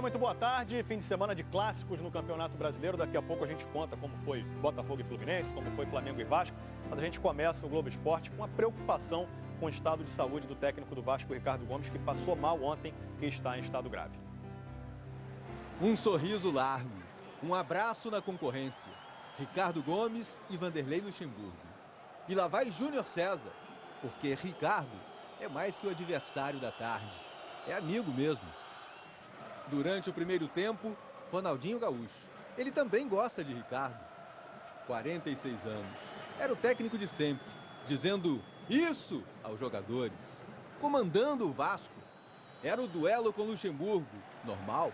muito boa tarde. Fim de semana de clássicos no Campeonato Brasileiro. Daqui a pouco a gente conta como foi Botafogo e Fluminense, como foi Flamengo e Vasco. Mas a gente começa o Globo Esporte com a preocupação com o estado de saúde do técnico do Vasco, Ricardo Gomes, que passou mal ontem e está em estado grave. Um sorriso largo, um abraço na concorrência. Ricardo Gomes e Vanderlei Luxemburgo. E lá vai Júnior César, porque Ricardo é mais que o adversário da tarde. É amigo mesmo. Durante o primeiro tempo, Ronaldinho Gaúcho. Ele também gosta de Ricardo. 46 anos. Era o técnico de sempre, dizendo isso aos jogadores. Comandando o Vasco. Era o duelo com Luxemburgo, normal.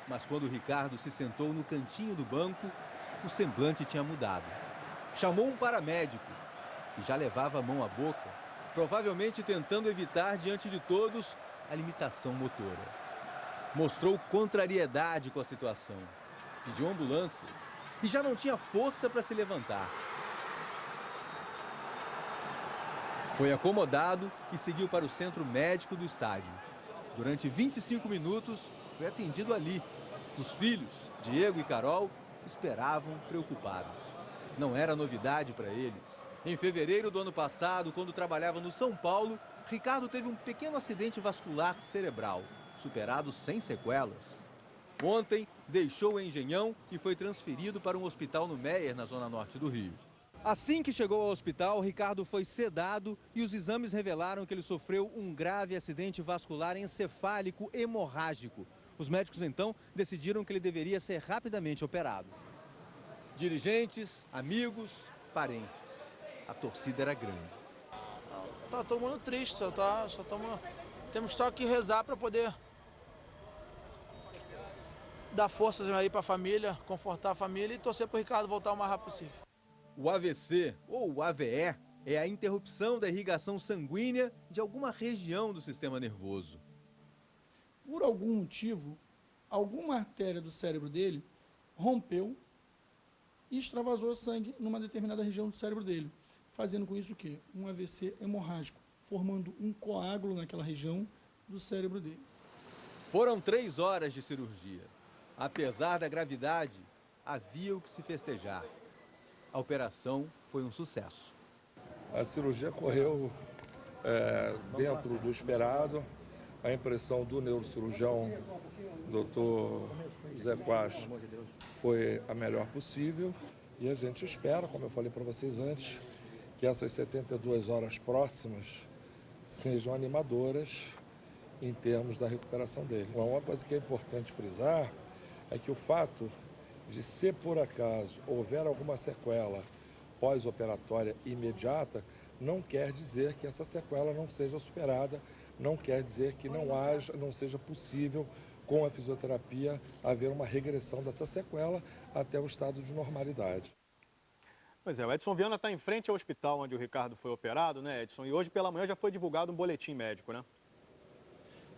Mas quando o Ricardo se sentou no cantinho do banco, o semblante tinha mudado. Chamou um paramédico e já levava a mão à boca, provavelmente tentando evitar diante de todos a limitação motora. Mostrou contrariedade com a situação. Pediu ambulância e já não tinha força para se levantar. Foi acomodado e seguiu para o centro médico do estádio. Durante 25 minutos, foi atendido ali. Os filhos, Diego e Carol, esperavam preocupados. Não era novidade para eles. Em fevereiro do ano passado, quando trabalhava no São Paulo, Ricardo teve um pequeno acidente vascular cerebral, superado sem sequelas. Ontem, deixou o Engenhão e foi transferido para um hospital no Meier, na zona norte do Rio. Assim que chegou ao hospital, Ricardo foi sedado e os exames revelaram que ele sofreu um grave acidente vascular encefálico hemorrágico. Os médicos, então, decidiram que ele deveria ser rapidamente operado. Dirigentes, amigos, parentes. A torcida era grande. Tá todo mundo triste, temos só que rezar para poder dar forças aí para a família, confortar a família e torcer para o Ricardo voltar o mais rápido possível. O AVC, ou o AVE, é a interrupção da irrigação sanguínea de alguma região do sistema nervoso. Por algum motivo, alguma artéria do cérebro dele rompeu e extravasou sangue numa determinada região do cérebro dele, fazendo com isso o quê? Um AVC hemorrágico, formando um coágulo naquela região do cérebro dele. Foram 3 horas de cirurgia. Apesar da gravidade, havia o que se festejar. A operação foi um sucesso. A cirurgia correu dentro do esperado. A impressão do neurocirurgião, doutor Zé Quas, foi a melhor possível. E a gente espera, como eu falei para vocês antes, que essas 72 horas próximas sejam animadoras em termos da recuperação dele. Uma coisa que é importante frisar é que o fato de, se por acaso houver alguma sequela pós-operatória imediata, não quer dizer que essa sequela não seja superada, não quer dizer que não seja possível, com a fisioterapia, haver uma regressão dessa sequela até o estado de normalidade. Pois é, o Edson Viana está em frente ao hospital onde o Ricardo foi operado, né, Edson? E hoje pela manhã já foi divulgado um boletim médico, né?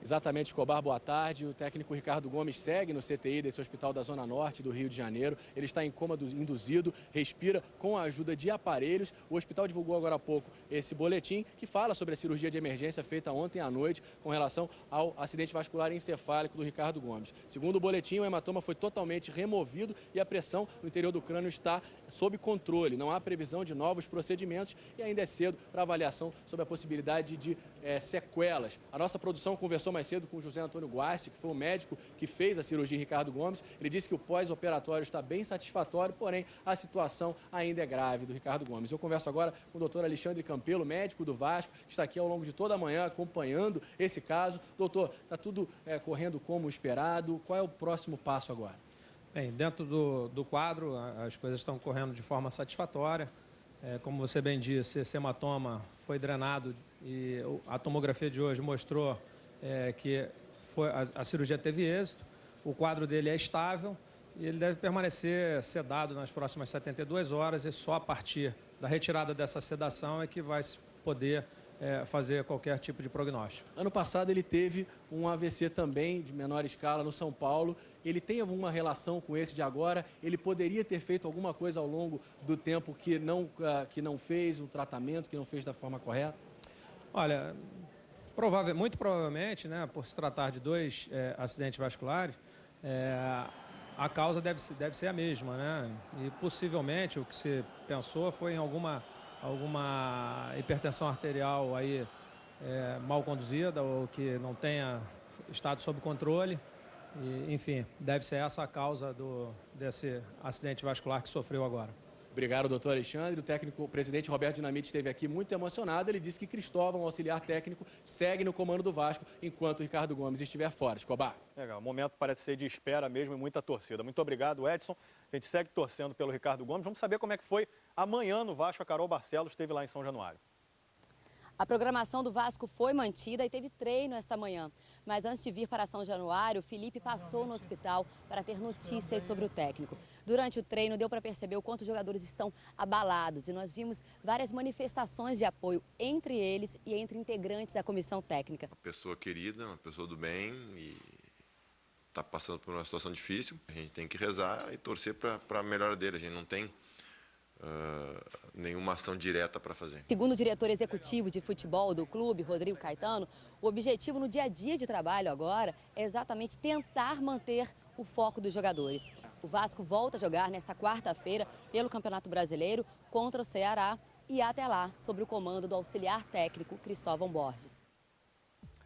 Exatamente, Escobar, boa tarde. O técnico Ricardo Gomes segue no CTI desse hospital da Zona Norte do Rio de Janeiro. Ele está em coma induzido, respira com a ajuda de aparelhos. O hospital divulgou agora há pouco esse boletim que fala sobre a cirurgia de emergência feita ontem à noite com relação ao acidente vascular encefálico do Ricardo Gomes. Segundo o boletim, o hematoma foi totalmente removido e a pressão no interior do crânio está sob controle. Não há previsão de novos procedimentos e ainda é cedo para avaliação sobre a possibilidade de sequelas. A nossa produção conversou mais cedo com o José Antônio Guasti, que foi o médico que fez a cirurgia em Ricardo Gomes. Ele disse que o pós-operatório está bem satisfatório, porém a situação ainda é grave do Ricardo Gomes. Eu converso agora com o doutor Alexandre Campelo, médico do Vasco, que está aqui ao longo de toda a manhã acompanhando esse caso. Doutor, está tudo correndo como esperado? Qual é o próximo passo agora? Bem, dentro do quadro, as coisas estão correndo de forma satisfatória. Como você bem disse, esse hematoma foi drenado e a tomografia de hoje mostrou que a cirurgia teve êxito, o quadro dele é estável e ele deve permanecer sedado nas próximas 72 horas e só a partir da retirada dessa sedação é que vai poder fazer qualquer tipo de prognóstico. Ano passado ele teve um AVC também, de menor escala, no São Paulo. Ele tem alguma relação com esse de agora? Ele poderia ter feito alguma coisa ao longo do tempo que não fez, um tratamento que não fez da forma correta? Olha, muito provavelmente, né, por se tratar de 2 acidentes vasculares, a causa deve ser a mesma, né? E possivelmente o que se pensou foi em alguma hipertensão arterial aí mal conduzida ou que não tenha estado sob controle. E, enfim, deve ser essa a causa desse acidente vascular que sofreu agora. Obrigado, doutor Alexandre. O presidente Roberto Dinamite esteve aqui muito emocionado. Ele disse que Cristóvão, auxiliar técnico, segue no comando do Vasco enquanto o Ricardo Gomes estiver fora. Escobar. Legal, o momento parece ser de espera mesmo e muita torcida. Muito obrigado, Edson. A gente segue torcendo pelo Ricardo Gomes. Vamos saber como é que foi amanhã no Vasco. A Carol Barcelos esteve lá em São Januário. A programação do Vasco foi mantida e teve treino esta manhã. Mas antes de vir para São Januário, Felipe passou no hospital para ter notícias sobre o técnico. Durante o treino, deu para perceber o quanto os jogadores estão abalados. E nós vimos várias manifestações de apoio entre eles e entre integrantes da comissão técnica. Uma pessoa querida, uma pessoa do bem e está passando por uma situação difícil. A gente tem que rezar e torcer para a melhora dele. A gente não tem nenhuma ação direta para fazer. Segundo o diretor executivo de futebol do clube, Rodrigo Caetano, o objetivo no dia a dia de trabalho agora é exatamente tentar manter o foco dos jogadores. O Vasco volta a jogar nesta quarta-feira pelo Campeonato Brasileiro contra o Ceará e até lá, sob o comando do auxiliar técnico Cristóvão Borges.